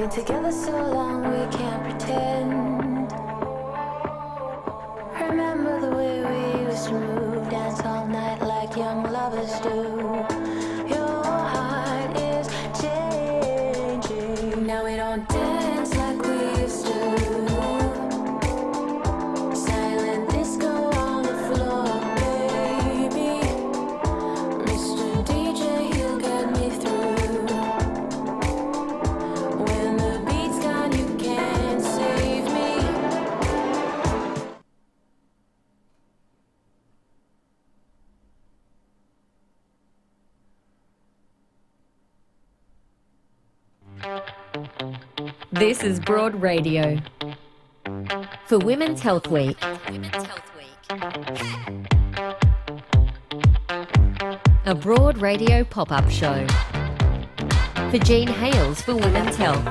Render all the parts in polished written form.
been together so long we can't pretend. Remember the way we used to move, dance all night like young lovers do. Your heart is changing. Now we don't dance like we used to. Silent disco on the floor, baby. Mr. DJ, he'll get me through. When the beat's gone, you can't save me. This is Broad Radio for Women's Health Week. A Broad Radio pop-up show for Jean Hales for Women's Health.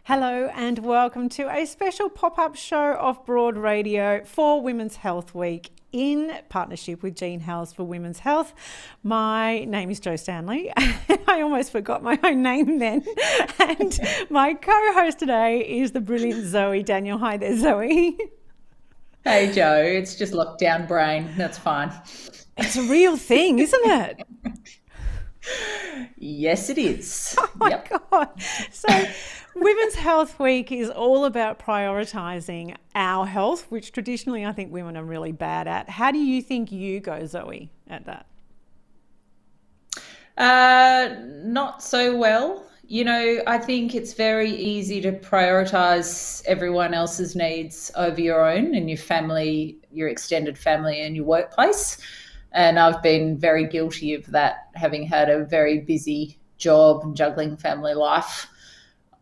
Hello and welcome to a special pop-up show of Broad Radio for Women's Health Week in partnership with Jean Hales for Women's Health. My name is Jo Stanley. I almost forgot my own name then. And my co-host today is the brilliant Zoe Daniel. Hi there, Zoe. Hey, Jo. It's just lockdown brain. That's fine. It's a real thing, isn't it? Yes, it is. Oh my God. So Women's Health Week is all about prioritising our health, which traditionally I think women are really bad at. How do you think you go, Zoe, at that? Not so well. You know, I think it's very easy to prioritise everyone else's needs over your own and your family, your extended family and your workplace. And I've been very guilty of that, having had a very busy job and juggling family life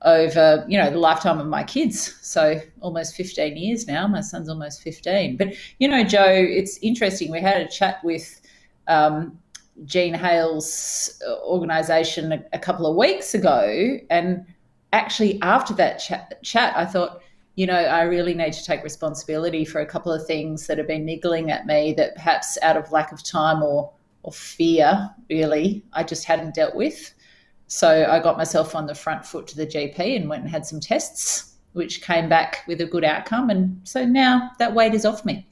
over, you know, the lifetime of my kids. So almost 15 years now. My son's almost 15. But, you know, Jo, it's interesting. We had a chat with Jean Hales' organisation a couple of weeks ago. And actually after that chat, I thought, you know, I really need to take responsibility for a couple of things that have been niggling at me that perhaps out of lack of time or fear, really, I just hadn't dealt with. So I got myself on the front foot to the GP and went and had some tests, which came back with a good outcome. And so now that weight is off me.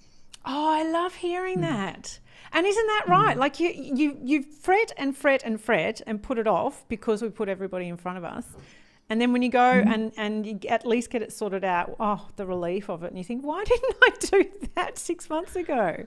Oh, I love hearing that. And isn't that right? Like you fret and fret and fret and put it off because we put everybody in front of us. And then when you go and you at least get it sorted out, oh, the relief of it. And you think, why didn't I do that 6 months ago?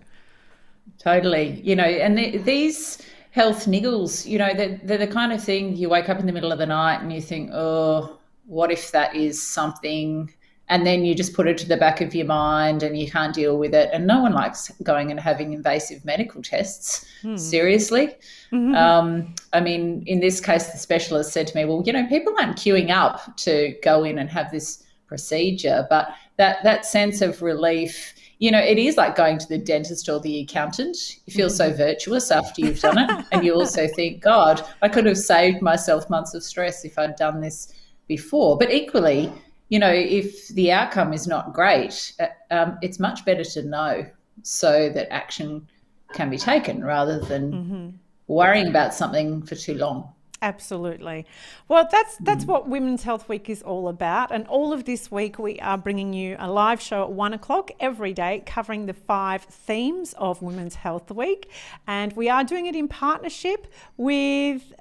Totally. You know, and these health niggles, you know, they're the kind of thing you wake up in the middle of the night and you think, oh, what if that is something? And then you just put it to the back of your mind and you can't deal with it. And no one likes going and having invasive medical tests, seriously. Mm-hmm. I mean, in this case, the specialist said to me, well, you know, people aren't queuing up to go in and have this procedure, but that sense of relief, you know, it is like going to the dentist or the accountant. You feel so virtuous after you've done it. And you also think, God, I could have saved myself months of stress if I'd done this before. But equally, you know, if the outcome is not great, it's much better to know so that action can be taken rather than worrying about something for too long. Absolutely. Well, that's what Women's Health Week is all about. And all of this week, we are bringing you a live show at 1 o'clock every day covering the 5 themes of Women's Health Week. And we are doing it in partnership with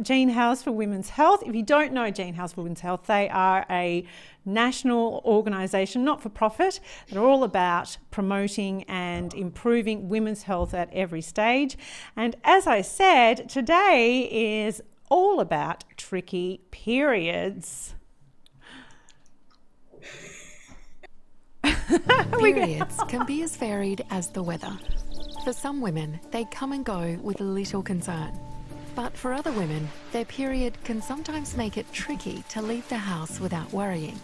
Jean Hales for Women's Health. If you don't know Jean Hales for Women's Health, they are a national organisation, not for profit. They're all about promoting and improving women's health at every stage. And as I said, today is all about tricky periods. Periods can be as varied as the weather. For some women, they come and go with little concern. But for other women, their period can sometimes make it tricky to leave the house without worrying.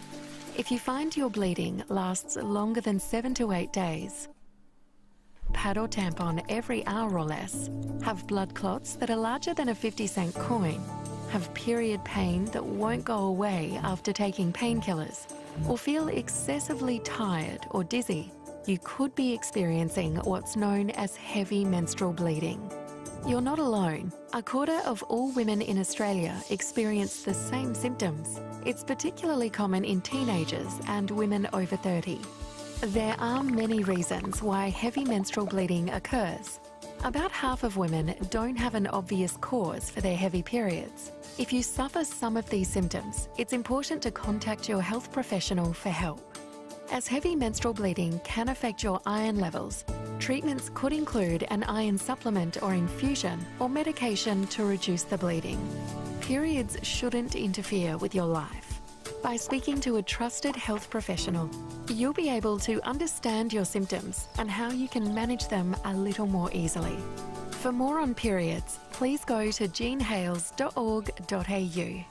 If you find your bleeding lasts longer than 7 to 8 days, pad or tampon every hour or less, have blood clots that are larger than a 50-cent coin, have period pain that won't go away after taking painkillers, or feel excessively tired or dizzy, you could be experiencing what's known as heavy menstrual bleeding. You're not alone. A quarter of all women in Australia experience the same symptoms. It's particularly common in teenagers and women over 30. There are many reasons why heavy menstrual bleeding occurs. About half of women don't have an obvious cause for their heavy periods. If you suffer some of these symptoms, it's important to contact your health professional for help. As heavy menstrual bleeding can affect your iron levels, treatments could include an iron supplement or infusion or medication to reduce the bleeding. Periods shouldn't interfere with your life. By speaking to a trusted health professional, you'll be able to understand your symptoms and how you can manage them a little more easily. For more on periods, please go to jeanhales.org.au.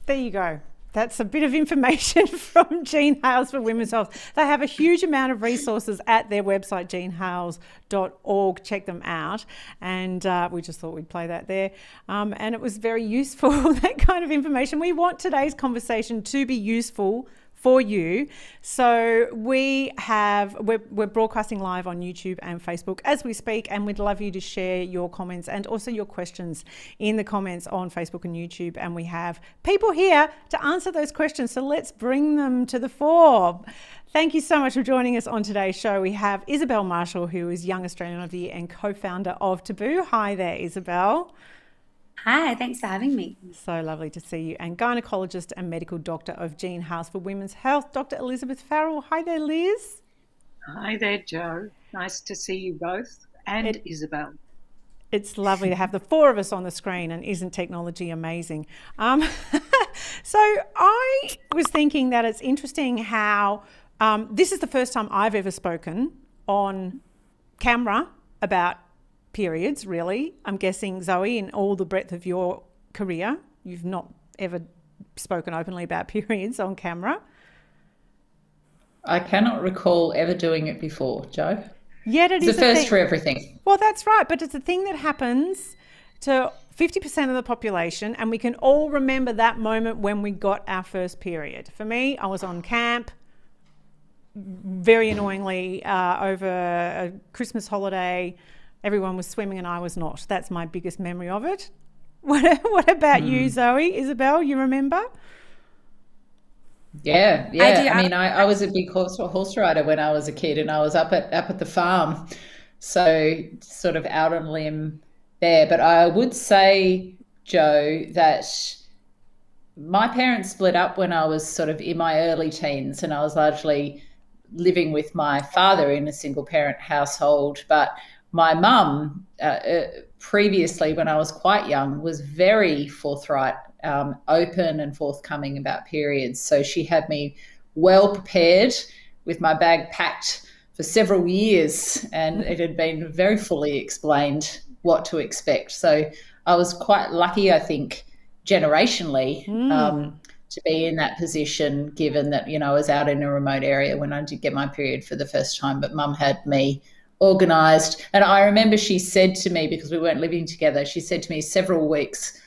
There you go. That's a bit of information from Jean Hales for Women's Health. They have a huge amount of resources at their website, jeanhales.org. Check them out. And we just thought we'd play that there. And it was very useful, that kind of information. We want today's conversation to be useful for you. So we're broadcasting live on YouTube and Facebook as we speak, and we'd love you to share your comments and also your questions in the comments on Facebook and YouTube. And we have people here to answer those questions, so let's bring them to the fore. Thank you so much for joining us on today's show. We have Isobel Marshall, who is Young Australian of the Year and co-founder of Taboo. Hi there, Isobel. Hi, thanks for having me. So lovely to see you. And gynecologist and medical doctor of Jean Hales for Women's Health, Dr Elizabeth Farrell. Hi there, Liz. Hi there, Joe. Nice to see you both, and Isobel. It's lovely to have the four of us on the screen, and isn't technology amazing? So I was thinking that it's interesting how this is the first time I've ever spoken on camera about periods, really. I'm guessing, Zoe, in all the breadth of your career, you've not ever spoken openly about periods on camera. I cannot recall ever doing it before, Joe. Yet it is the first for everything. Well, that's right, but it's a thing that happens to 50% of the population, and we can all remember that moment when we got our first period. For me, I was on camp, very annoyingly, over a Christmas holiday. Everyone was swimming and I was not. That's my biggest memory of it. What about you, Zoe? Isobel, you remember? Yeah. I mean, I was a big horse rider when I was a kid, and I was up at the farm, so sort of out on a limb there. But I would say, Joe, that my parents split up when I was sort of in my early teens, and I was largely living with my father in a single parent household. But my mum, previously when I was quite young, was very forthright, open and forthcoming about periods. So she had me well prepared with my bag packed for several years, and it had been very fully explained what to expect. So I was quite lucky, I think, generationally, to be in that position, given that, I was out in a remote area when I did get my period for the first time, but Mum had me organised. And I remember she said to me, because we weren't living together, she said to me several weeks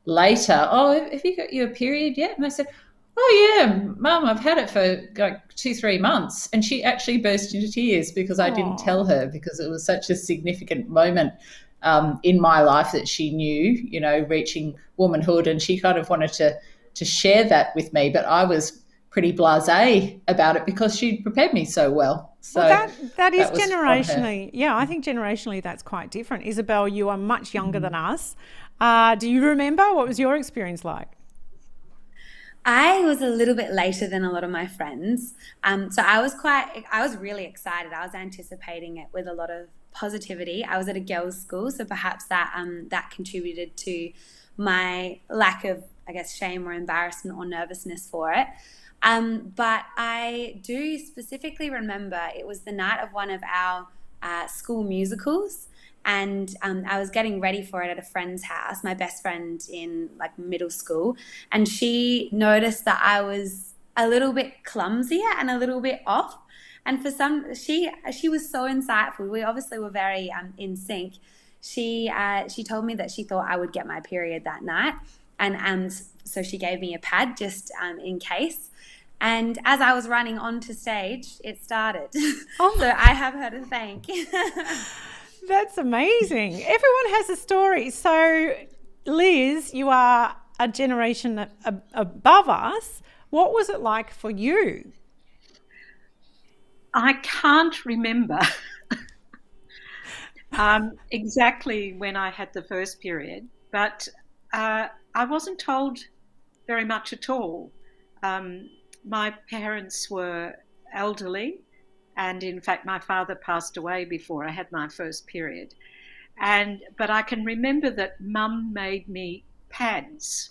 later, "Oh, have you got your period yet?" And I said, "Oh yeah, Mum, I've had it for like 2-3 months." And she actually burst into tears because I didn't tell her, because it was such a significant moment in my life that she knew, reaching womanhood, and she kind of wanted to share that with me. But I was pretty blasé about it because she'd prepared me so well. So that is generationally. Yeah, I think generationally that's quite different. Isobel, you are much younger than us. Do you remember, what was your experience like? I was a little bit later than a lot of my friends. So I was really excited. I was anticipating it with a lot of positivity. I was at a girls' school, so perhaps that contributed to my lack of, I guess, shame or embarrassment or nervousness for it. But I do specifically remember it was the night of one of our school musicals, and I was getting ready for it at a friend's house, my best friend in like middle school, and she noticed that I was a little bit clumsier and a little bit off. And she was so insightful. We obviously were very in sync. she told me that she thought I would get my period that night, and so she gave me a pad just in case. And as I was running onto stage, it started. Oh. So I have her to thank. That's amazing. Everyone has a story. So, Liz, you are a generation above us. What was it like for you? I can't remember exactly when I had the first period, but I wasn't told very much at all. My parents were elderly, and in fact my father passed away before I had my first period. But I can remember that Mum made me pads,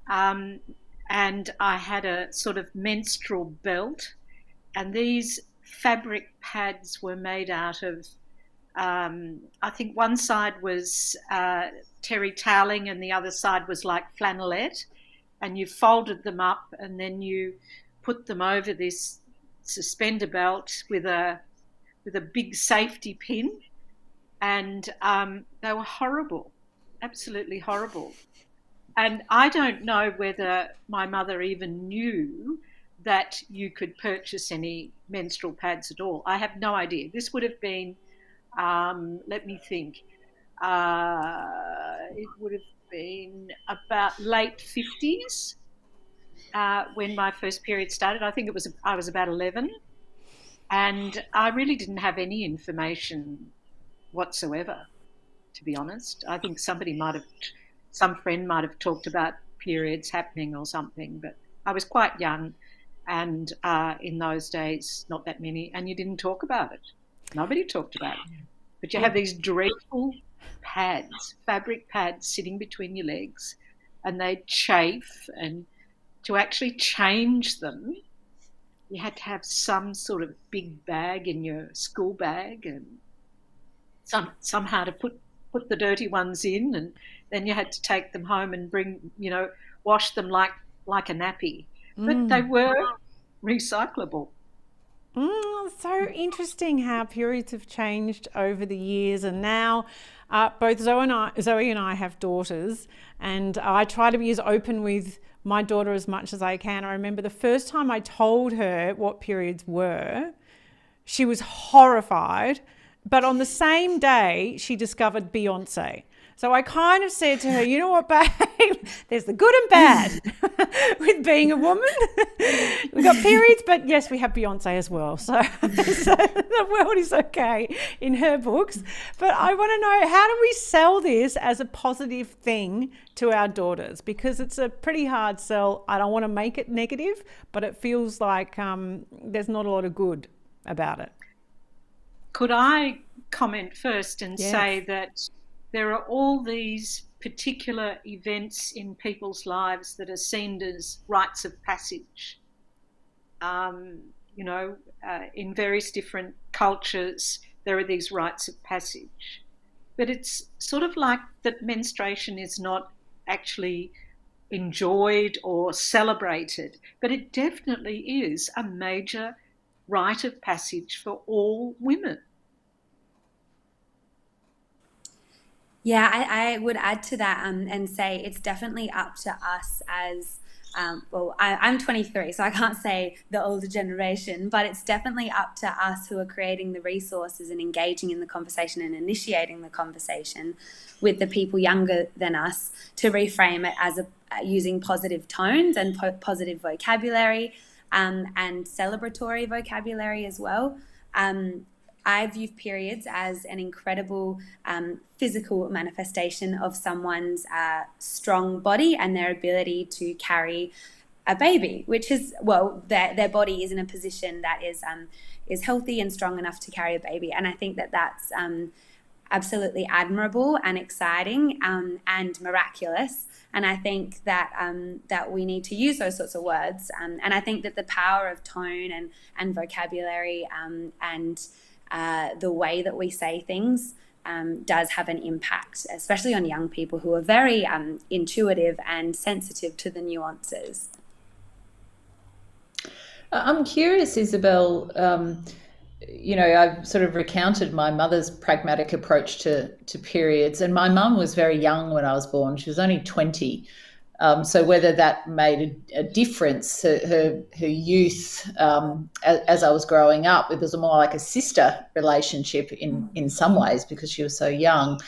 and I had a sort of menstrual belt, and these fabric pads were made out of, I think one side was terry toweling and the other side was like flannelette, and you folded them up and then you put them over this suspender belt with a big safety pin, and they were horrible, absolutely horrible. And I don't know whether my mother even knew that you could purchase any menstrual pads at all. I have no idea. This would have been, let me think, it would have been about late 50s when my first period started. I think I was about 11, and I really didn't have any information whatsoever, to be honest. I think some friend might have talked about periods happening or something, but I was quite young, and in those days, not that many, and you didn't talk about it. Nobody talked about it. But you have these dreadful pads, fabric pads sitting between your legs, and they chafe, and to actually change them, you had to have some sort of big bag in your school bag, and somehow to put the dirty ones in, and then you had to take them home and wash them like a nappy. But they were recyclable. So interesting how periods have changed over the years, and now both Zoe and I have daughters, and I try to be as open with my daughter as much as I can. I remember the first time I told her what periods were, she was horrified, but on the same day she discovered Beyonce. So I kind of said to her, you know what, babe, there's the good and bad with being a woman. We've got periods, but yes, we have Beyonce as well. So the world is okay in her books. But I want to know, how do we sell this as a positive thing to our daughters? Because it's a pretty hard sell. I don't want to make it negative, but it feels like there's not a lot of good about it. Could I comment first and say that there are all these particular events in people's lives that are seen as rites of passage. In various different cultures, there are these rites of passage. But it's sort of like that menstruation is not actually enjoyed or celebrated, but it definitely is a major rite of passage for all women. Yeah, I would add to that and say it's definitely up to us as, I'm 23, so I can't say the older generation, but it's definitely up to us who are creating the resources and engaging in the conversation and initiating the conversation with the people younger than us to reframe it as using positive tones and positive vocabulary and celebratory vocabulary as well. I view periods as an incredible physical manifestation of someone's strong body and their ability to carry a baby, which is, their body is in a position that is healthy and strong enough to carry a baby. And I think that that's absolutely admirable and exciting and miraculous. And I think that that we need to use those sorts of words. And I think that the power of tone and vocabulary and the way that we say things does have an impact, especially on young people who are very intuitive and sensitive to the nuances. I'm curious, Isobel, I've sort of recounted my mother's pragmatic approach to periods, and my mum was very young when I was born. She was only 20. So whether that made a difference to her youth as I was growing up, it was more like a sister relationship in some ways because she was so young.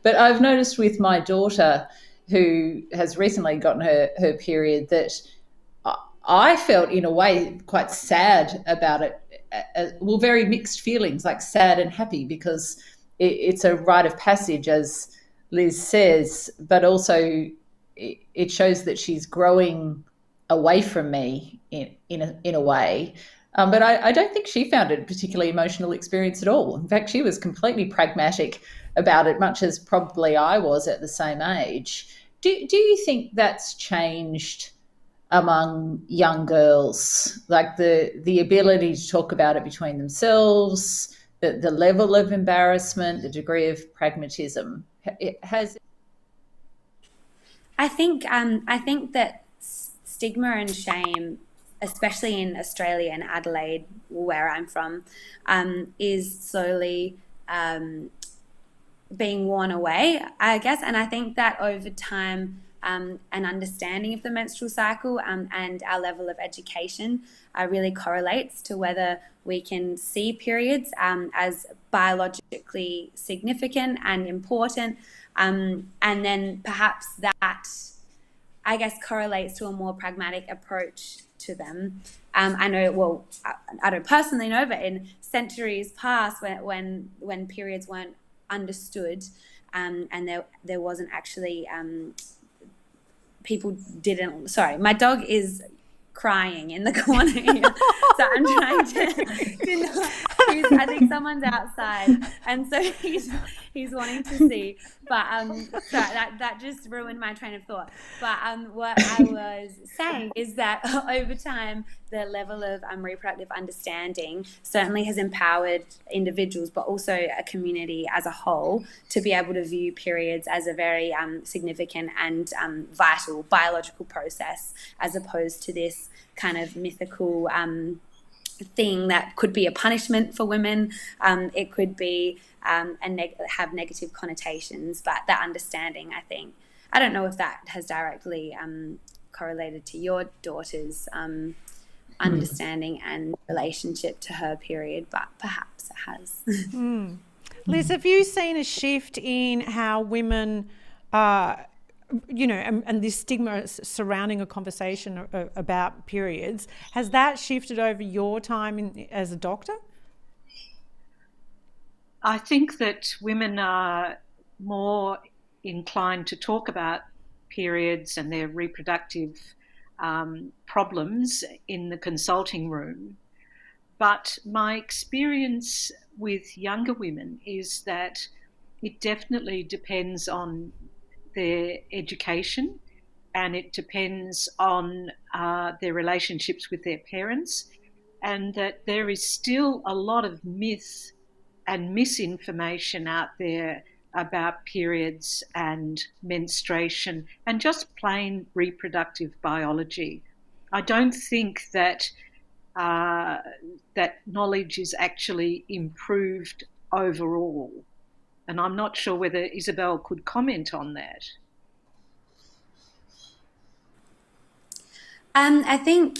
But I've noticed with my daughter, who has recently gotten her period, that I felt in a way quite sad about it. Well, very mixed feelings, like sad and happy, because it's a rite of passage, as Liz says, but also it shows that she's growing away from me in a way. But I don't think she found it a particularly emotional experience at all. In fact, she was completely pragmatic about it, much as probably I was at the same age. Do you think that's changed among young girls, like the ability to talk about it between themselves, the level of embarrassment, the degree of pragmatism? I think that stigma and shame, especially in Australia and Adelaide, where I'm from, is slowly being worn away, I guess. And I think that over time, an understanding of the menstrual cycle and our level of education really correlates to whether we can see periods as biologically significant and important, and then perhaps that, I guess, correlates to a more pragmatic approach to them. I know, well, I don't personally know, but in centuries past, when periods weren't understood, and there wasn't actually people didn't. Sorry, my dog is crying in the corner here. So I'm trying to I think someone's outside, and so he's wanting to see. But sorry, that just ruined my train of thought. But what I was saying is that over time, the level of reproductive understanding certainly has empowered individuals, but also a community as a whole, to be able to view periods as a very significant and vital biological process, as opposed to this kind of mythical thing that could be a punishment for women. It could be have negative connotations, but that understanding, I think, I don't know if that has directly correlated to your daughter's understanding and relationship to her period, but perhaps it has. Liz, have you seen a shift in how women and this stigma surrounding a conversation about periods, has that shifted over your time as a doctor? I think that women are more inclined to talk about periods and their reproductive problems in the consulting room. But my experience with younger women is that it definitely depends on their education, and it depends on their relationships with their parents, and that there is still a lot of myth and misinformation out there about periods and menstruation and just plain reproductive biology. I don't think that that knowledge is actually improved overall. And I'm not sure whether Isobel could comment on that. I think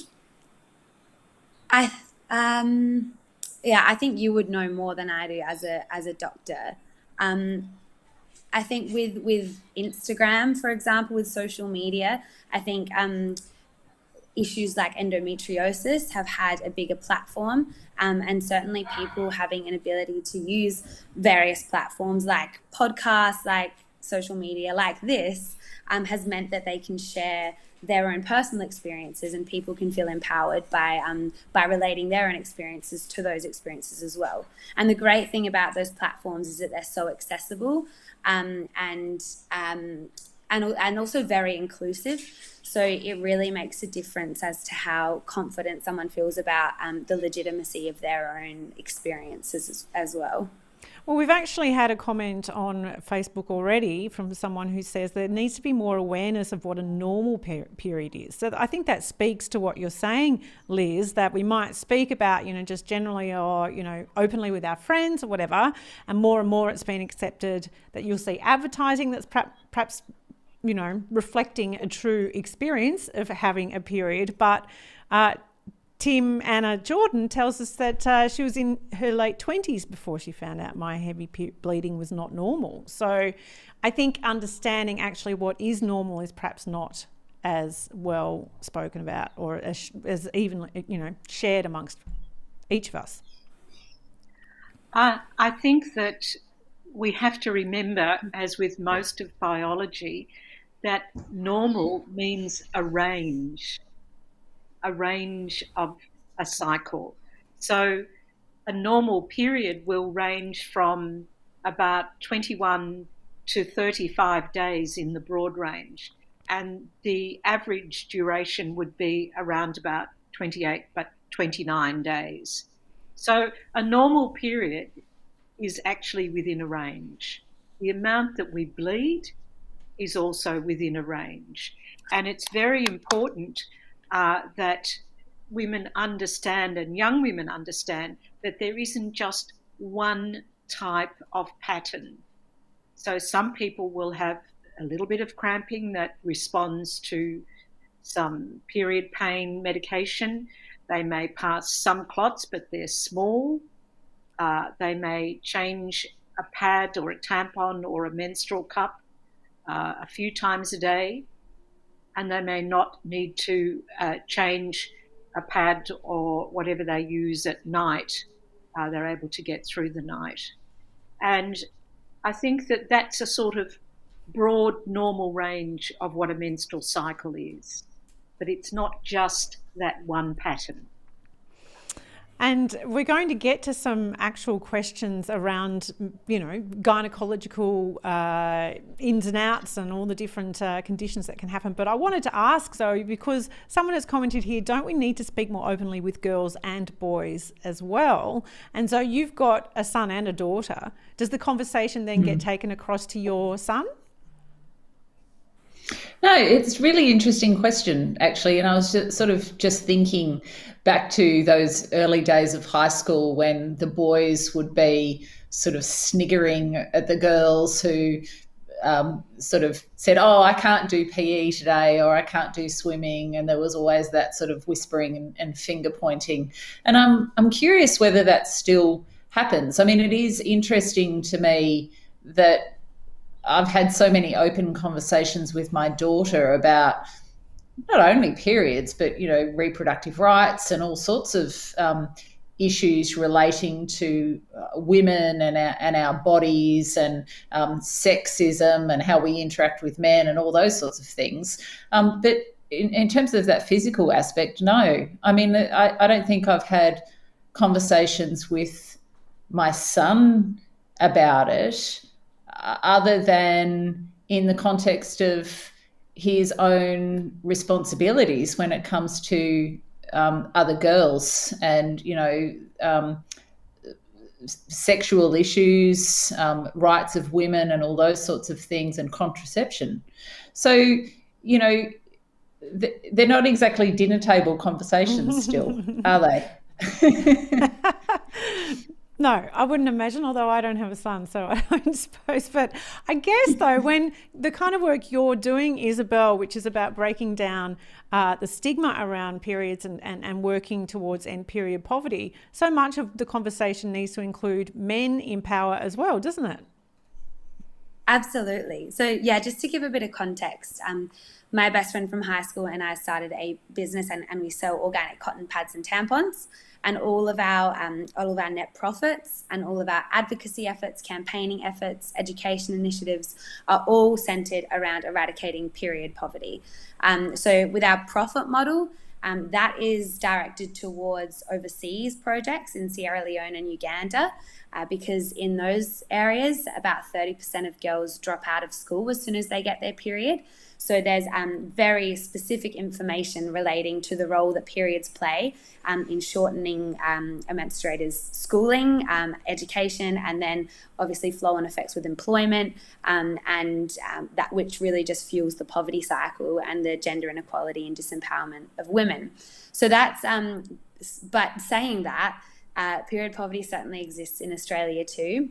you would know more than I do as a doctor. I think with Instagram, for example, with social media, I think issues like endometriosis have had a bigger platform, and certainly people having an ability to use various platforms like podcasts, like social media, like this, has meant that they can share their own personal experiences, and people can feel empowered by relating their own experiences to those experiences as well. And the great thing about those platforms is that they're so accessible, and also very inclusive. So it really makes a difference as to how confident someone feels about the legitimacy of their own experiences as well. Well, we've actually had a comment on Facebook already from someone who says there needs to be more awareness of what a normal period is. So I think that speaks to what you're saying, Liz, that we might speak about, just generally or, openly with our friends or whatever, and more it's been accepted that you'll see advertising that's perhaps, reflecting a true experience of having a period. But Tim Anna Jordan tells us that she was in her late 20s before she found out my heavy bleeding was not normal. So I think understanding actually what is normal is perhaps not as well spoken about or as even, shared amongst each of us. I think that we have to remember, as with most of biology, that normal means a range of a cycle. So a normal period will range from about 21 to 35 days in the broad range, and the average duration would be around about 28 but 29 days. So a normal period is actually within a range. The amount that we bleed is also within a range, and it's very important that women understand, and young women understand, that there isn't just one type of pattern. So some people will have a little bit of cramping that responds to some period pain medication. They may pass some clots, but they're small. They may change a pad or a tampon or a menstrual cup a few times a day, and they may not need to change a pad or whatever they use at night. They're able to get through the night. And I think that that's a sort of broad normal range of what a menstrual cycle is. But it's not just that one pattern. And we're going to get to some actual questions around, gynecological ins and outs and all the different conditions that can happen. But I wanted to ask, Zoe, because someone has commented here, don't we need to speak more openly with girls and boys as well? And so you've got a son and a daughter. Does the conversation then get taken across to your son? No, it's a really interesting question, actually. And I was just thinking back to those early days of high school when the boys would be sort of sniggering at the girls who sort of said, oh, I can't do PE today, or I can't do swimming. And there was always that sort of whispering and finger pointing. And I'm curious whether that still happens. I mean, it is interesting to me that I've had so many open conversations with my daughter about not only periods, but, reproductive rights and all sorts of issues relating to women and our bodies and sexism and how we interact with men and all those sorts of things. But in terms of that physical aspect, no. I mean, I don't think I've had conversations with my son about it, other than in the context of his own responsibilities when it comes to other girls and, sexual issues, rights of women and all those sorts of things, and contraception. So, they're not exactly dinner table conversations still, are they? No, I wouldn't imagine, although I don't have a son, so I don't suppose. But I guess, though, when the kind of work you're doing, Isobel, which is about breaking down the stigma around periods and working towards end period poverty, so much of the conversation needs to include men in power as well, doesn't it? Absolutely. So, yeah, just to give a bit of context, my best friend from high school and I started a business and we sell organic cotton pads and tampons. And all of our net profits and all of our advocacy efforts, campaigning efforts, education initiatives are all centred around eradicating period poverty. So with our profit model, that is directed towards overseas projects in Sierra Leone and Uganda. because in those areas, about 30% of girls drop out of school as soon as they get their period. So there's very specific information relating to the role that periods play in shortening a menstruator's schooling, education, and then obviously flow-on effects with employment, and that which really just fuels the poverty cycle and the gender inequality and disempowerment of women. So that's, but saying that, period poverty certainly exists in Australia too.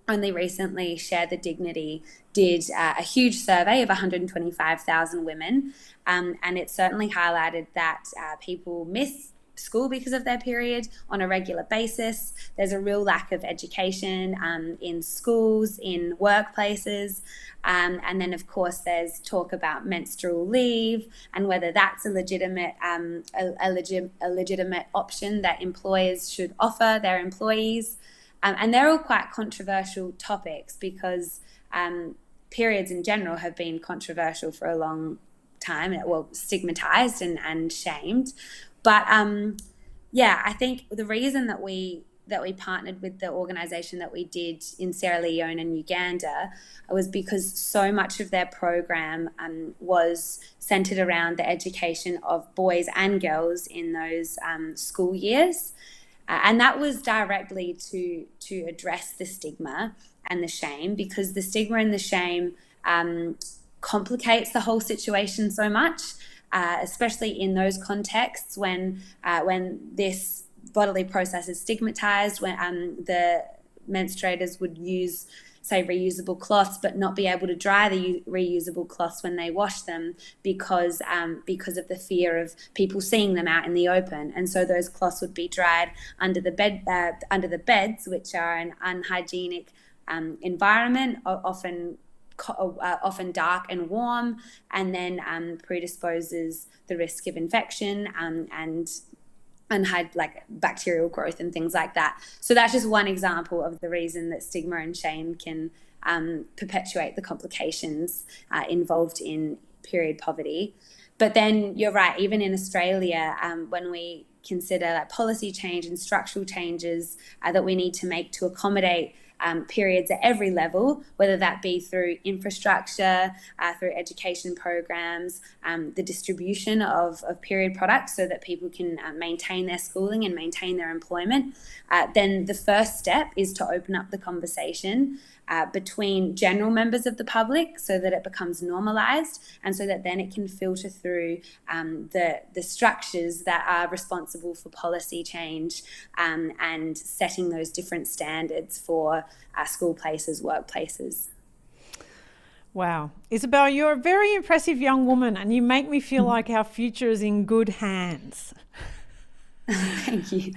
Only recently, Share the Dignity did a huge survey of 125,000 women, and it certainly highlighted that people miss school because of their period on a regular basis. There's a real lack of education in schools, in workplaces, and then of course there's talk about menstrual leave and whether that's a legitimate option that employers should offer their employees. And they're all quite controversial topics because periods in general have been controversial for a long time, well, stigmatized and shamed. But I think the reason that we partnered with the organization that we did in Sierra Leone and Uganda was because so much of their program was centered around the education of boys and girls in those school years. And that was directly to address the stigma and the shame, because the stigma and the shame complicates the whole situation so much, especially in those contexts when this bodily process is stigmatized, when the menstruators would use, say, reusable cloths, but not be able to dry the reusable cloths when they wash them because of the fear of people seeing them out in the open. And so those cloths would be dried under the beds, which are an unhygienic environment, often dark and warm, and then predisposes the risk of infection and had like bacterial growth and things like that. So that's just one example of the reason that stigma and shame can perpetuate the complications involved in period poverty. But then you're right, even in Australia, when we consider like policy change and structural changes that we need to make to accommodate periods at every level, whether that be through infrastructure, through education programs, the distribution of period products so that people can maintain their schooling and maintain their employment, then the first step is to open up the conversation between general members of the public so that it becomes normalised and so that then it can filter through the structures that are responsible for policy change and setting those different standards for school places, workplaces. Wow. Isobel, you're a very impressive young woman and you make me feel like our future is in good hands. Thank you.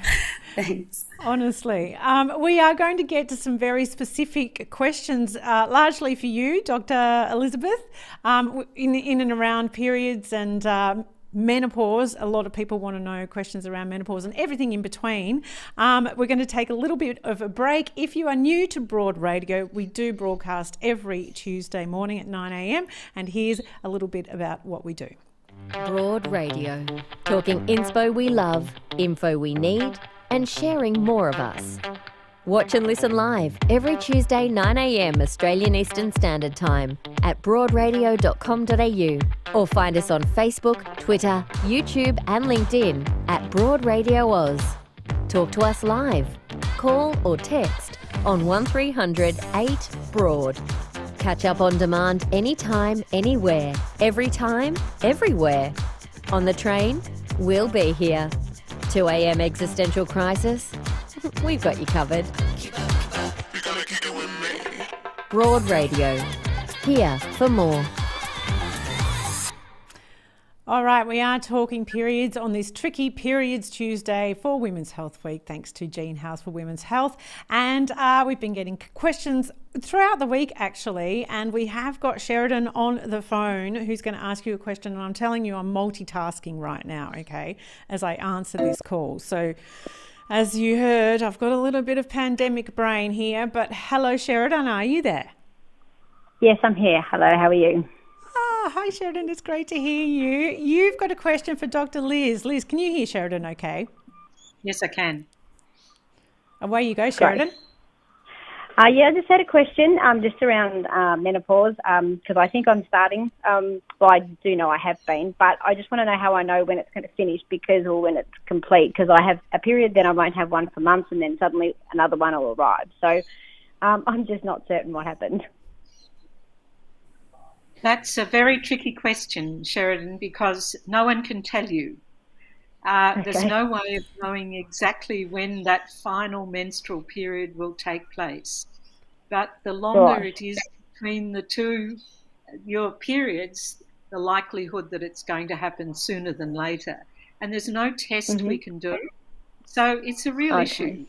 Thanks. Honestly. We are going to get to some very specific questions, largely for you, Dr. Elizabeth, in and around periods and menopause. A lot of people want to know questions around menopause and everything in between. We're going to take a little bit of a break. If you are new to Broad Radio, we do broadcast every Tuesday morning at 9 a.m. and here's a little bit about what we do. Broad Radio, talking inspo we love, info we need, and sharing more of us. Watch and listen live every Tuesday 9 a.m. Australian Eastern Standard Time at broadradio.com.au or find us on Facebook, Twitter, YouTube and LinkedIn at Broad Radio Oz. Talk to us live. Call or text on 1300 8 Broad. Catch up on demand anytime, anywhere, every time, everywhere. On the train, we'll be here. 2 a.m. existential crisis, we've got you covered. Broad Radio, here for more. All right, we are talking periods on this tricky Periods Tuesday for Women's Health Week, thanks to Jean House for Women's Health. And we've been getting questions throughout the week, actually, and we have got Sheridan on the phone who's going to ask you a question. And I'm telling you, I'm multitasking right now, okay, as I answer this call. So as you heard, I've got a little bit of pandemic brain here, but hello, Sheridan, are you there? Yes, I'm here. Hello, how are you? Hi, Sheridan. It's great to hear you. You've got a question for Dr. Liz. Liz, can you hear Sheridan okay? Yes, I can. Away you go, Sheridan. Yeah, I just had a question just around menopause because I think I'm starting. Well, I do know I have been, but I just want to know how I know when it's going to finish or when it's complete, because I have a period, then I won't have one for months, and then suddenly another one will arrive. So I'm just not certain what happened. That's a very tricky question, Sheridan, because no one can tell you. There's no way of knowing exactly when that final menstrual period will take place. But the longer it is between the two, your periods, the likelihood that it's going to happen sooner than later. And there's no test we can do. So it's a real issue.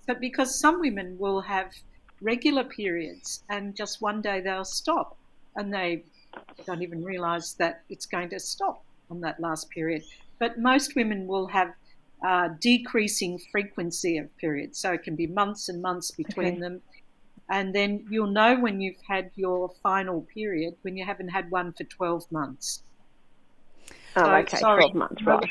But because some women will have regular periods and just one day they'll stop and they don't even realise that it's going to stop on that last period. But most women will have decreasing frequency of periods. So it can be months and months between them. And then you'll know when you've had your final period when you haven't had one for 12 months. Oh, so, okay, 12 months, right.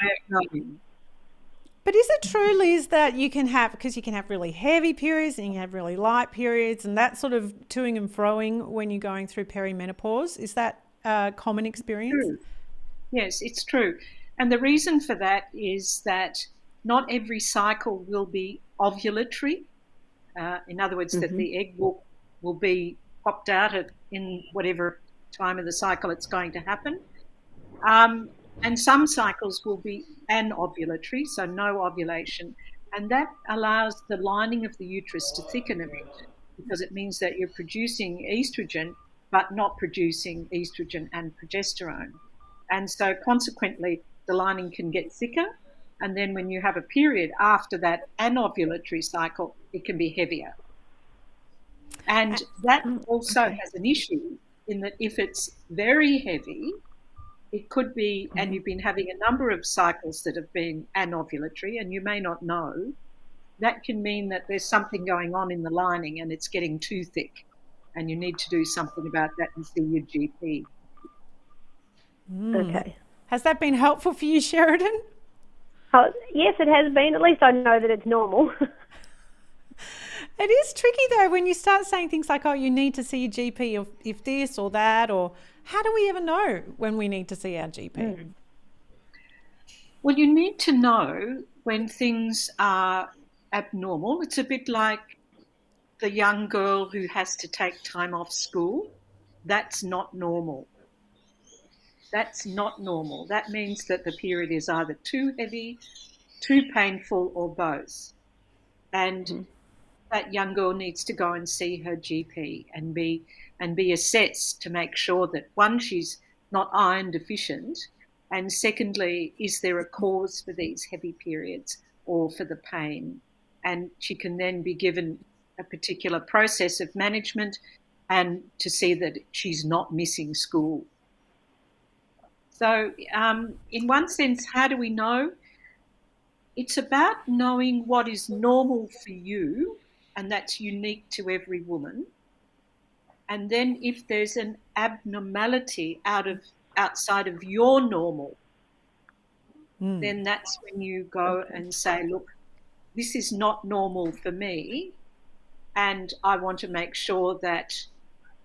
But is it true, Liz, that you can have, because you can have really heavy periods and you can have really light periods and that sort of toing and froing when you're going through perimenopause? Is that a common experience? True. Yes, it's true. And the reason for that is that not every cycle will be ovulatory. In other words, that the egg will be popped out in whatever time of the cycle it's going to happen. And some cycles will be anovulatory, so no ovulation. And that allows the lining of the uterus to thicken a bit because it means that you're producing estrogen but not producing estrogen and progesterone. And so consequently, the lining can get thicker. And then when you have a period after that anovulatory cycle, it can be heavier. And that also has an issue in that if it's very heavy, it could be, and you've been having a number of cycles that have been anovulatory and you may not know, that can mean that there's something going on in the lining and it's getting too thick and you need to do something about that and see your GP. Okay. Has that been helpful for you, Sheridan? Oh, yes, it has been. At least I know that it's normal. It is tricky, though, when you start saying things like, oh, you need to see your GP if this or that, or how do we ever know when we need to see our GP? Well, you need to know when things are abnormal. It's a bit like the young girl who has to take time off school. That's not normal. That's not normal. That means that the period is either too heavy, too painful, or both. And that young girl needs to go and see her GP and be assessed to make sure that, one, she's not iron deficient, and secondly, is there a cause for these heavy periods or for the pain? And she can then be given a particular process of management and to see that she's not missing school. So in one sense, how do we know? It's about knowing what is normal for you, and that's unique to every woman. And then if there's an abnormality outside of your normal, then that's when you go and say, look, this is not normal for me, and I want to make sure that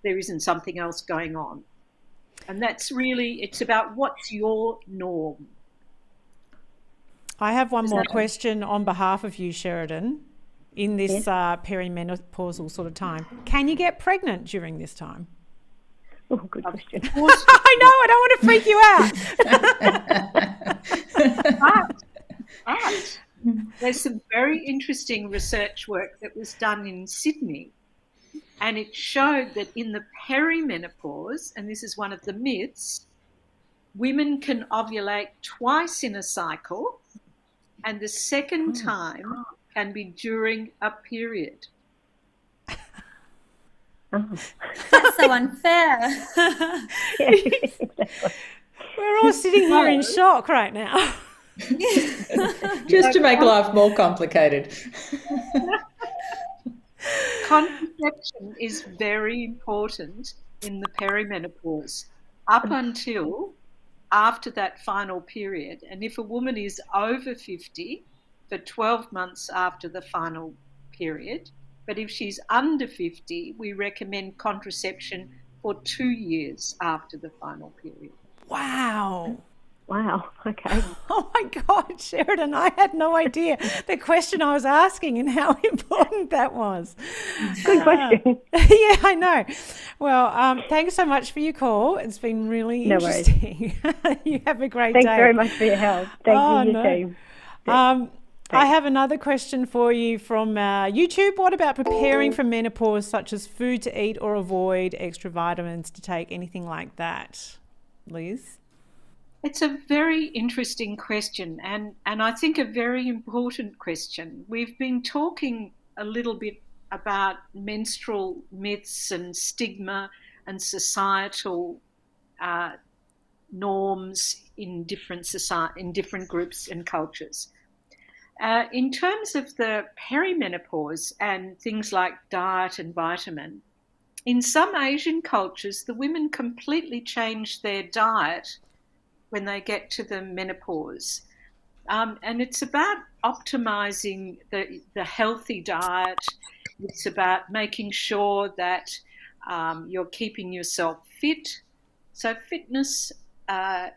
there isn't something else going on. And that's really, it's about what's your norm. I have one more question on behalf of you, Sheridan, in this perimenopausal sort of time. Can you get pregnant during this time? Oh, good question. I know, I don't want to freak you out. But there's some very interesting research work that was done in Sydney, and it showed that in the perimenopause, and this is one of the myths, women can ovulate twice in a cycle, and the second time can be during a period. That's so unfair. We're all sitting here in shock right now. Just to make life more complicated. Contraception is very important in the perimenopause up until after that final period. And if a woman is over 50 for 12 months after the final period, But if she's under 50, we recommend contraception for 2 years after the final period. Wow. Wow. Okay. Oh my God, Sheridan, I had no idea the question I was asking and how important that was. Good question. Yeah, I know. Well, thanks so much for your call. It's been really No worries. interesting. You have a great Thanks day. very much for your help. Thank you, you too. I have another question for you from YouTube. What about preparing for menopause, such as food to eat or avoid, extra vitamins to take, anything like that? Liz? It's a very interesting question, and I think a very important question. We've been talking a little bit about menstrual myths and stigma and societal norms in different groups and cultures. In terms of the perimenopause and things like diet and vitamin, in some Asian cultures, the women completely change their diet when they get to the menopause. And it's about optimizing the healthy diet. It's about making sure that you're keeping yourself fit. So fitness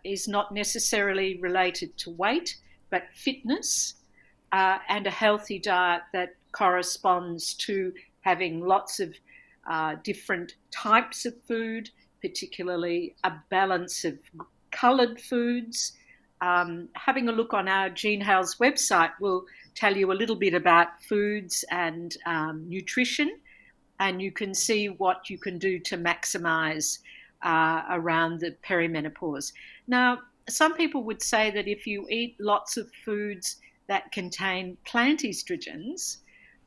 is not necessarily related to weight, but fitness and a healthy diet that corresponds to having lots of different types of food, particularly a balance of coloured foods. Having a look on our Jean Hale's website will tell you a little bit about foods and nutrition, and you can see what you can do to maximise around the perimenopause. Now, some people would say that if you eat lots of foods that contain plant estrogens,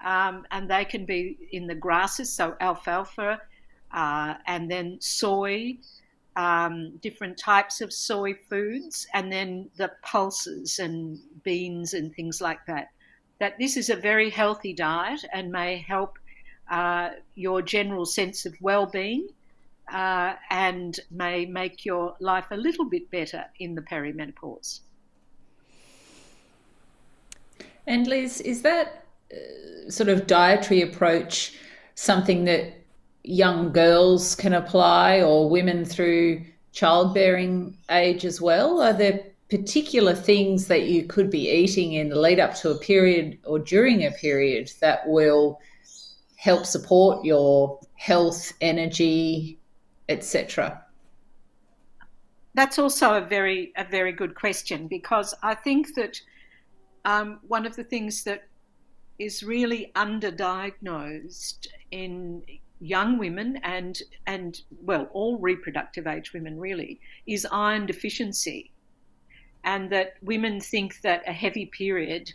and they can be in the grasses, so alfalfa, and then soy, different types of soy foods, and then the pulses and beans and things like that, that this is a very healthy diet and may help your general sense of well-being and may make your life a little bit better in the perimenopause. And Liz, is that sort of dietary approach something that young girls can apply, or women through childbearing age as well? Are there particular things that you could be eating in the lead up to a period or during a period that will help support your health, energy, etc.? That's also a very good question, because I think that one of the things that is really underdiagnosed in young women and well, all reproductive age women really, is iron deficiency. And that women think that a heavy period,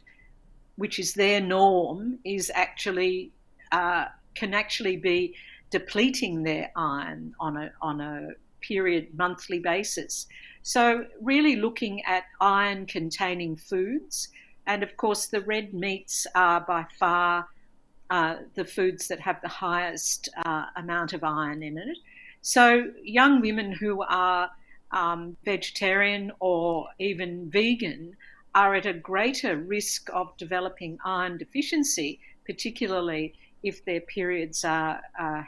which is their norm, is actually can actually be depleting their iron on a period monthly basis. So really looking at iron containing foods, and of course the red meats are by far the foods that have the highest amount of iron in it. So young women who are vegetarian or even vegan are at a greater risk of developing iron deficiency, particularly if their periods are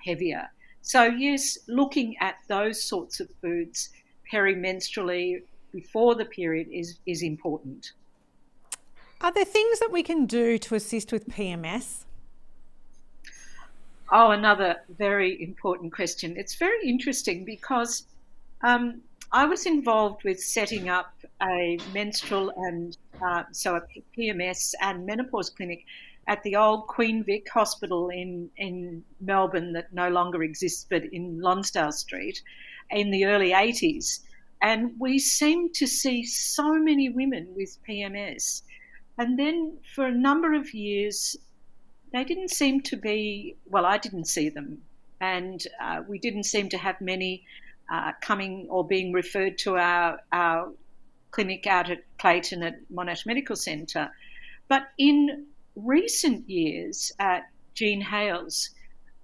heavier. So yes, looking at those sorts of foods perimenstrually before the period is important. Are there things that we can do to assist with PMS? Oh, another very important question. It's very interesting because I was involved with setting up a menstrual and so a PMS and menopause clinic at the old Queen Vic Hospital in Melbourne that no longer exists, but in Lonsdale Street in the early 80s. And we seemed to see so many women with PMS. And then for a number of years, they didn't seem to be, well, I didn't see them. And we didn't seem to have many coming or being referred to our clinic out at Clayton at Monash Medical Centre. But in recent years at Jean Hale's,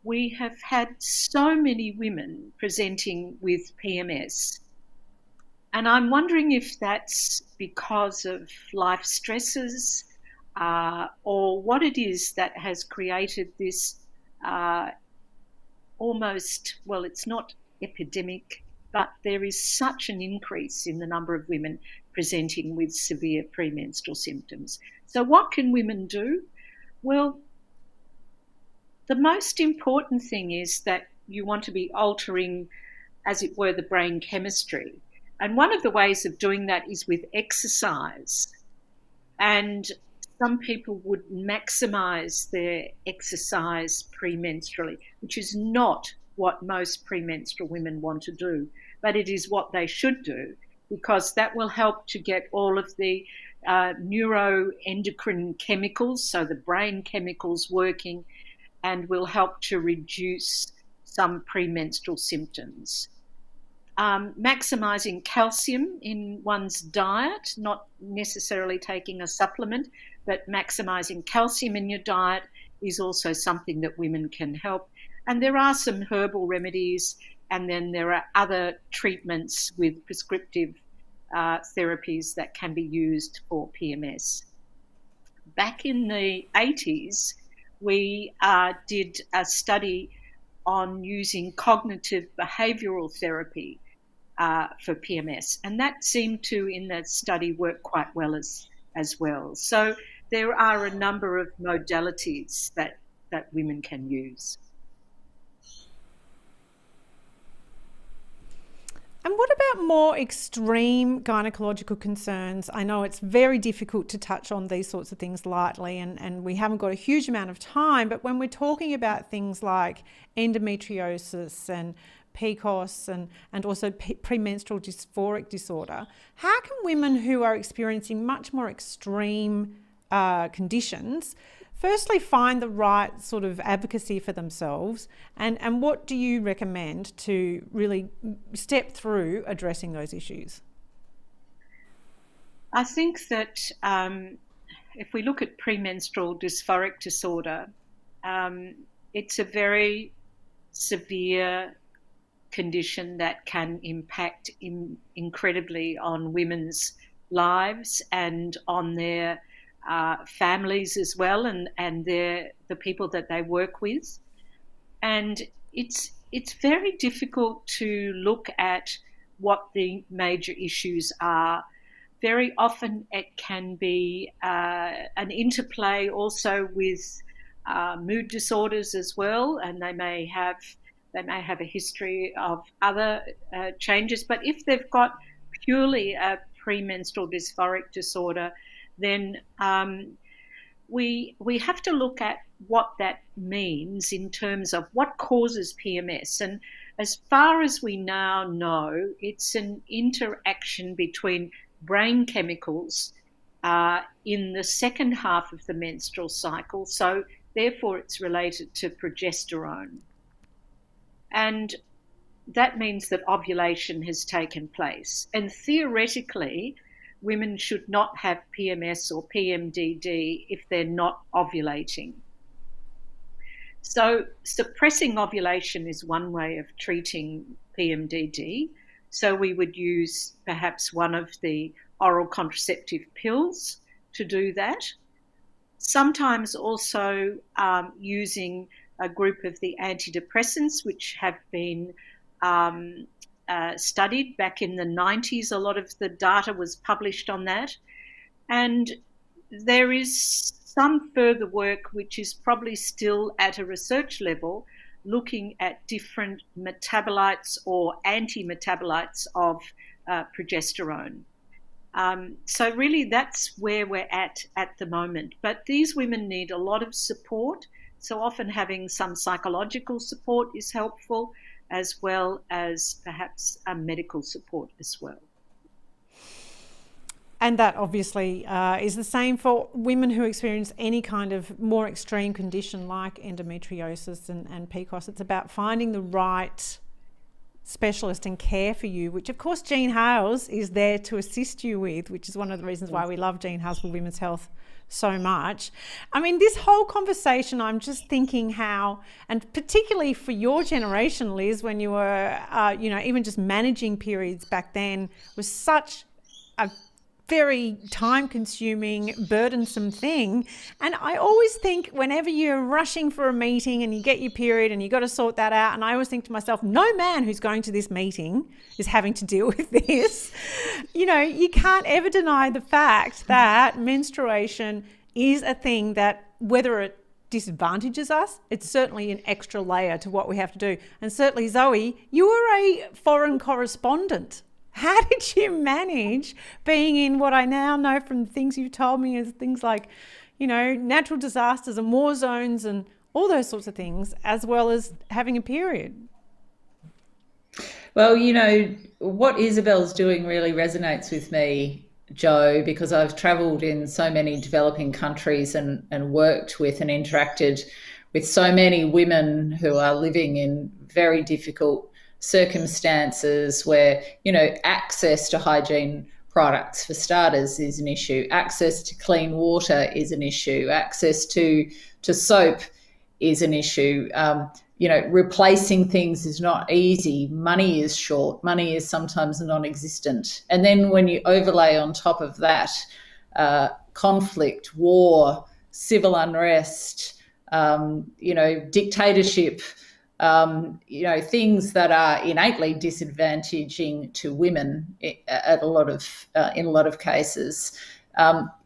we have had so many women presenting with PMS. And I'm wondering if that's because of life stresses or what it is that has created this almost, well, it's not epidemic, but there is such an increase in the number of women presenting with severe premenstrual symptoms. So what can women do? Well, the most important thing is that you want to be altering, as it were, the brain chemistry. And one of the ways of doing that is with exercise. And some people would maximize their exercise premenstrually, which is not what most premenstrual women want to do, but it is what they should do, because that will help to get all of the neuroendocrine chemicals, so the brain chemicals, working, and will help to reduce some premenstrual symptoms. Maximizing calcium in one's diet, not necessarily taking a supplement, but maximizing calcium in your diet is also something that women can help. And there are some herbal remedies, and then there are other treatments with prescriptive therapies that can be used for PMS. Back in the 80s, we did a study on using cognitive behavioural therapy for PMS, and that seemed to, in that study, work quite well as well. So there are a number of modalities that women can use. And what about more extreme gynecological concerns? I know it's very difficult to touch on these sorts of things lightly, and we haven't got a huge amount of time, but when we're talking about things like endometriosis and PCOS and also premenstrual dysphoric disorder, how can women who are experiencing much more extreme conditions firstly find the right sort of advocacy for themselves, and what do you recommend to really step through addressing those issues? I think that if we look at premenstrual dysphoric disorder, it's a very severe condition that can impact incredibly on women's lives and on their families as well, and the people that they work with. And it's very difficult to look at what the major issues are. Very often it can be an interplay also with mood disorders as well, and they may have a history of other changes. But if they've got purely a premenstrual dysphoric disorder, then we have to look at what that means in terms of what causes PMS. And as far as we now know, it's an interaction between brain chemicals in the second half of the menstrual cycle. So therefore it's related to progesterone. And that means that ovulation has taken place. And theoretically, women should not have PMS or PMDD if they're not ovulating. So suppressing ovulation is one way of treating PMDD. So we would use perhaps one of the oral contraceptive pills to do that. Sometimes also using a group of the antidepressants, which have been studied back in the 90s. A lot of the data was published on that. And there is some further work which is probably still at a research level looking at different metabolites or anti-metabolites of progesterone. So really that's where we're at the moment. But these women need a lot of support. So often having some psychological support is helpful, as well as perhaps medical support as well. And that obviously is the same for women who experience any kind of more extreme condition like endometriosis and PCOS. It's about finding the right specialist and care for you, which of course Jean Hales is there to assist you with, which is one of the reasons why we love Jean Hales for Women's Health so much. I mean, this whole conversation, I'm just thinking how, and particularly for your generation, Liz, when you were, even just managing periods back then was such a very time-consuming, burdensome thing. And I always think whenever you're rushing for a meeting and you get your period and you got to sort that out, and I always think to myself, no man who's going to this meeting is having to deal with this. You know, you can't ever deny the fact that menstruation is a thing that, whether it disadvantages us, it's certainly an extra layer to what we have to do. And certainly, Zoe, you were a foreign correspondent. How did you manage being in what I now know from things you've told me is things like, you know, natural disasters and war zones and all those sorts of things, as well as having a period? Well, you know, what Isobel's doing really resonates with me, Jo, because I've travelled in so many developing countries and worked with and interacted with so many women who are living in very difficult circumstances where, you know, access to hygiene products, for starters, is an issue. Access to clean water is an issue. Access to soap is an issue. You know, replacing things is not easy. Money is short. Money is sometimes non-existent. And then when you overlay on top of that conflict, war, civil unrest, you know, dictatorship, you know, things that are innately disadvantaging to women in a lot of cases,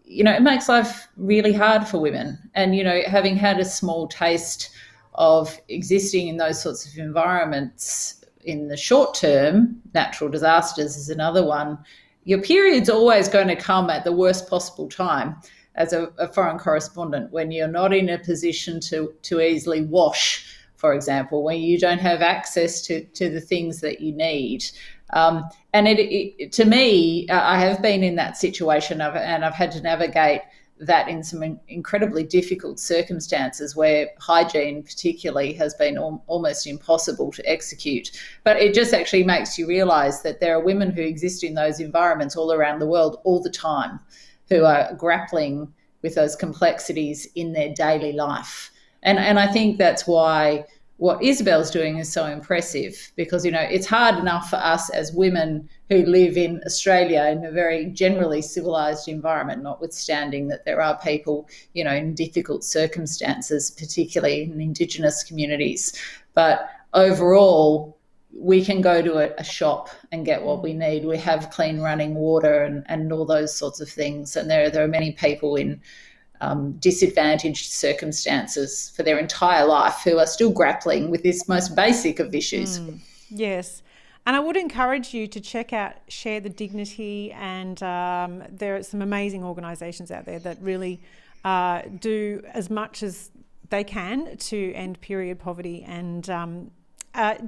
you know, it makes life really hard for women. And, you know, having had a small taste of existing in those sorts of environments in the short term, natural disasters is another one, your period's always going to come at the worst possible time as a foreign correspondent, when you're not in a position to easily wash, for example, when you don't have access to the things that you need. And it to me, I have been in that situation and I've had to navigate that in some incredibly difficult circumstances where hygiene particularly has been almost impossible to execute. But it just actually makes you realise that there are women who exist in those environments all around the world all the time, who are grappling with those complexities in their daily life. And I think that's why what Isobel's doing is so impressive, because, you know, it's hard enough for us as women who live in Australia in a very generally civilised environment, notwithstanding that there are people, you know, in difficult circumstances, particularly in Indigenous communities. But overall, we can go to a shop and get what we need. We have clean running water and all those sorts of things. And there are many people in disadvantaged circumstances for their entire life who are still grappling with this most basic of issues. Yes. And I would encourage you to check out Share the Dignity, and there are some amazing organisations out there that really do as much as they can to end period poverty, and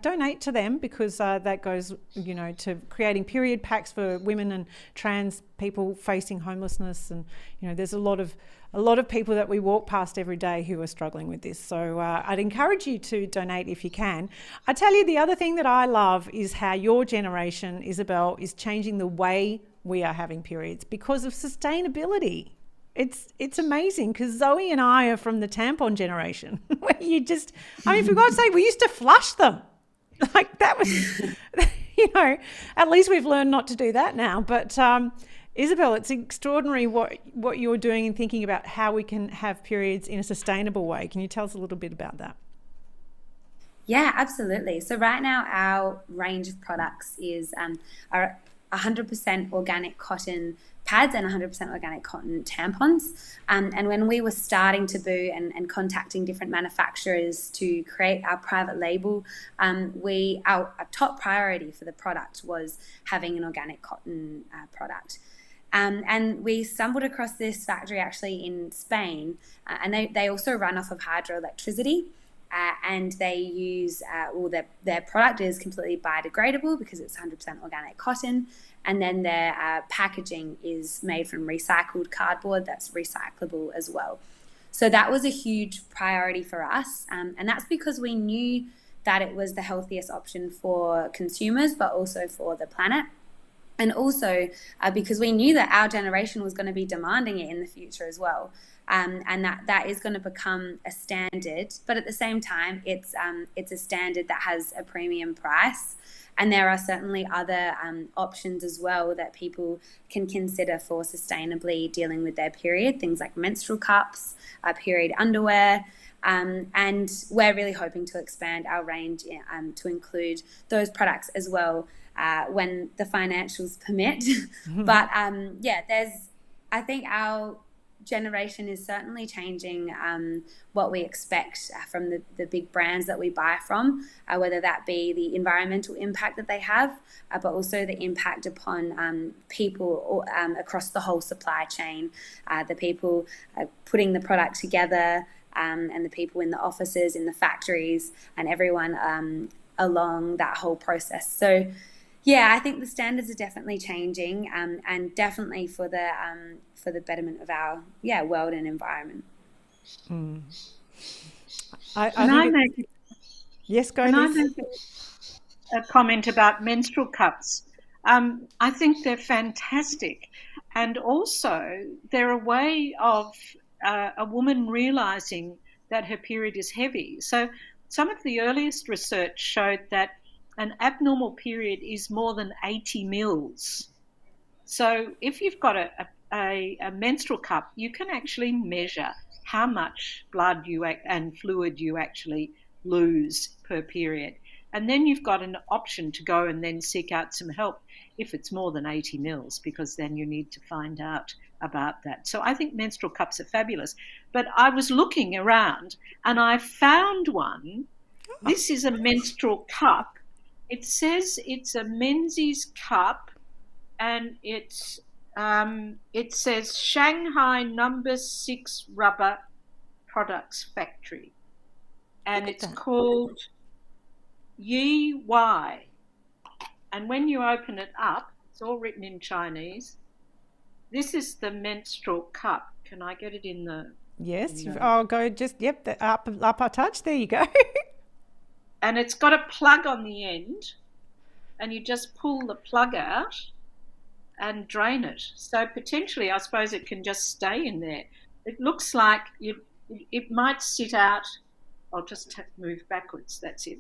donate to them, because that goes, you know, to creating period packs for women and trans people facing homelessness. And, you know, there's a lot of people that we walk past every day who are struggling with this. So I'd encourage you to donate if you can. I tell you, the other thing that I love is how your generation, Isobel, is changing the way we are having periods because of sustainability. It's amazing, because Zoe and I are from the tampon generation where you just, I mean, for God's sake, we used to flush them. Like, that was, you know, at least we've learned not to do that now. But Isobel, it's extraordinary what you're doing and thinking about how we can have periods in a sustainable way. Can you tell us a little bit about that? Yeah, absolutely. So right now our range of products is our 100% organic cotton pads and 100% organic cotton tampons. And when we were starting to boo and contacting different manufacturers to create our private label, our top priority for the product was having an organic cotton product. And we stumbled across this factory actually in Spain, and they also run off of hydroelectricity. And they use, their product is completely biodegradable because it's 100% organic cotton. And then their packaging is made from recycled cardboard that's recyclable as well. So that was a huge priority for us. And that's because we knew that it was the healthiest option for consumers, but also for the planet. And also because we knew that our generation was going to be demanding it in the future as well. And that is going to become a standard. But at the same time, it's a standard that has a premium price. And there are certainly other options as well that people can consider for sustainably dealing with their period, things like menstrual cups, period underwear. And we're really hoping to expand our range to include those products as well when the financials permit. But I think our generation is certainly changing what we expect from the big brands that we buy from, whether that be the environmental impact that they have, but also the impact upon people across the whole supply chain, the people putting the product together, and the people in the offices, in the factories, and everyone along that whole process. So yeah, I think the standards are definitely changing, and definitely for the betterment of our world and environment. Yes, go ahead. Liz. Can I make a comment about menstrual cups? I think they're fantastic, and also they're a way of a woman realising that her period is heavy. So some of the earliest research showed that an abnormal period is more than 80 mils. So if you've got a menstrual cup, you can actually measure how much blood and fluid you actually lose per period. And then you've got an option to go and then seek out some help if it's more than 80 mils, because then you need to find out about that. So I think menstrual cups are fabulous. But I was looking around and I found one. This is a menstrual cup. It says it's a Menzies cup, and it says Shanghai No. 6 Rubber Products Factory, and it's called Yi Y. And when you open it up, it's all written in Chinese. This is the menstrual cup. Can I get it in the? Yes. I'll go. Just the upper touch. There you go. And it's got a plug on the end, and you just pull the plug out and drain it. So potentially, I suppose it can just stay in there. It looks like it might sit out. I'll just move backwards. That's it.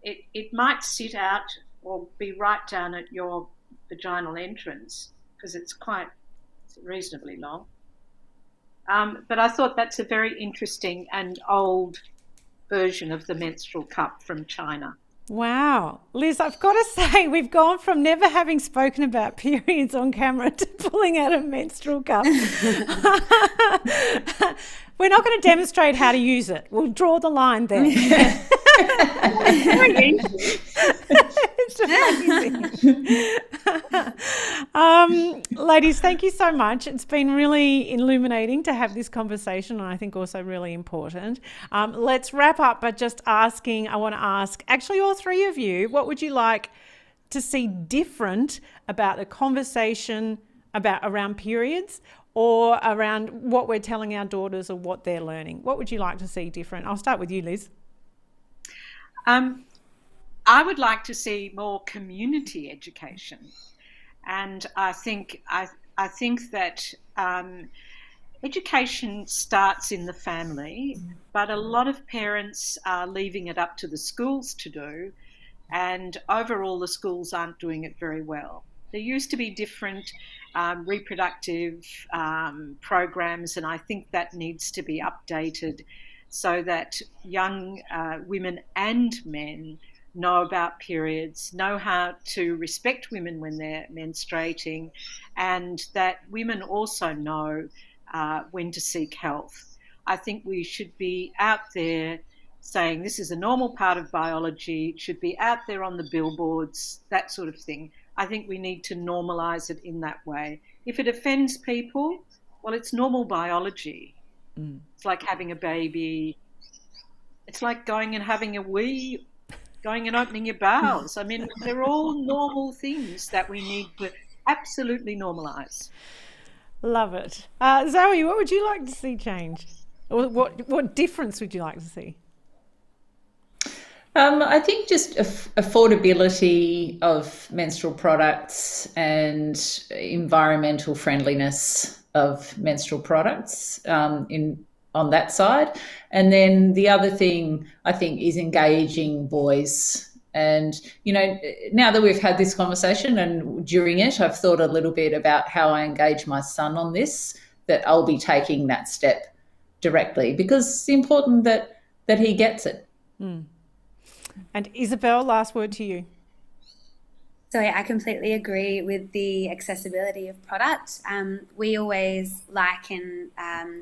It might sit out or be right down at your vaginal entrance, because it's reasonably long. But I thought that's a very interesting and old version of the menstrual cup from China. Wow. Liz, I've got to say, we've gone from never having spoken about periods on camera to pulling out a menstrual cup. We're not going to demonstrate how to use it. We'll draw the line there. It's amazing. Ladies, thank you so much. It's been really illuminating to have this conversation, and I think also really important. Let's wrap up by just I want to ask actually all three of you, what would you like to see different about the conversation around periods, or around what we're telling our daughters or what they're learning? What would you like to see different? I'll start with you, Liz. I would like to see more community education, and I think that education starts in the family, but a lot of parents are leaving it up to the schools to do, and overall the schools aren't doing it very well. There used to be different reproductive programs, and I think that needs to be updated so that young women and men know about periods, know how to respect women when they're menstruating, and that women also know when to seek help. I think we should be out there saying this is a normal part of biology, it should be out there on the billboards, that sort of thing. I think we need to normalise it in that way. If it offends people, well, it's normal biology. It's like having a baby. It's like going and having a wee, going and opening your bowels. I mean, they're all normal things that we need to absolutely normalise. Love it. Zoe, what would you like to see change? Or what difference would you like to see? I think just affordability of menstrual products and environmental friendliness of menstrual products on that side. And then the other thing I think is engaging boys. And, now that we've had this conversation and during it, I've thought a little bit about how I engage my son on this, that I'll be taking that step directly because it's important that he gets it. Mm. And Isobel, last word to you. So I completely agree with the accessibility of product. We always liken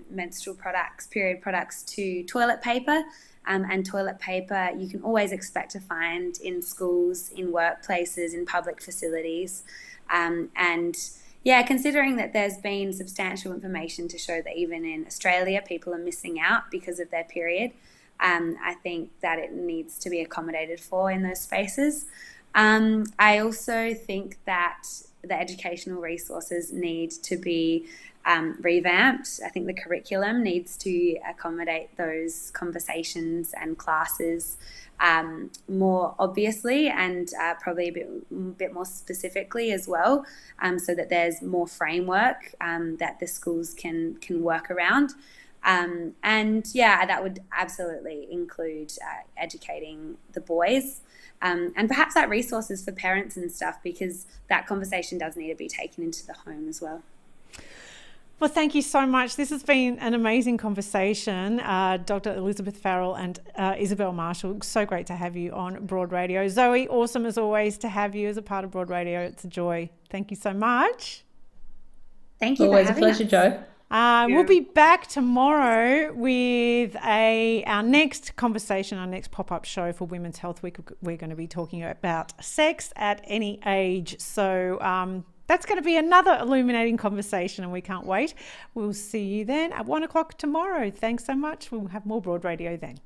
menstrual products, period products, to toilet paper. And toilet paper you can always expect to find in schools, in workplaces, in public facilities. Considering that there's been substantial information to show that even in Australia people are missing out because of their period, I think that it needs to be accommodated for in those spaces. I also think that the educational resources need to be revamped. I think the curriculum needs to accommodate those conversations and classes more obviously and probably a bit more specifically as well, so that there's more framework that the schools can work around. That would absolutely include educating the boys and perhaps that resources for parents and stuff, because that conversation does need to be taken into the home as well. Well, thank you so much. This has been an amazing conversation. Dr Elizabeth Farrell and Isobel Marshall, so great to have you on Broad Radio. Zoe, awesome as always to have you as a part of Broad Radio. It's a joy. Thank you so much. Thank you. Always a pleasure, Jo. We'll be back tomorrow with our next conversation, our next pop-up show for Women's Health Week. We're going to be talking about sex at any age. So that's going to be another illuminating conversation and we can't wait. We'll see you then at 1 o'clock tomorrow. Thanks so much. We'll have more Broad Radio then.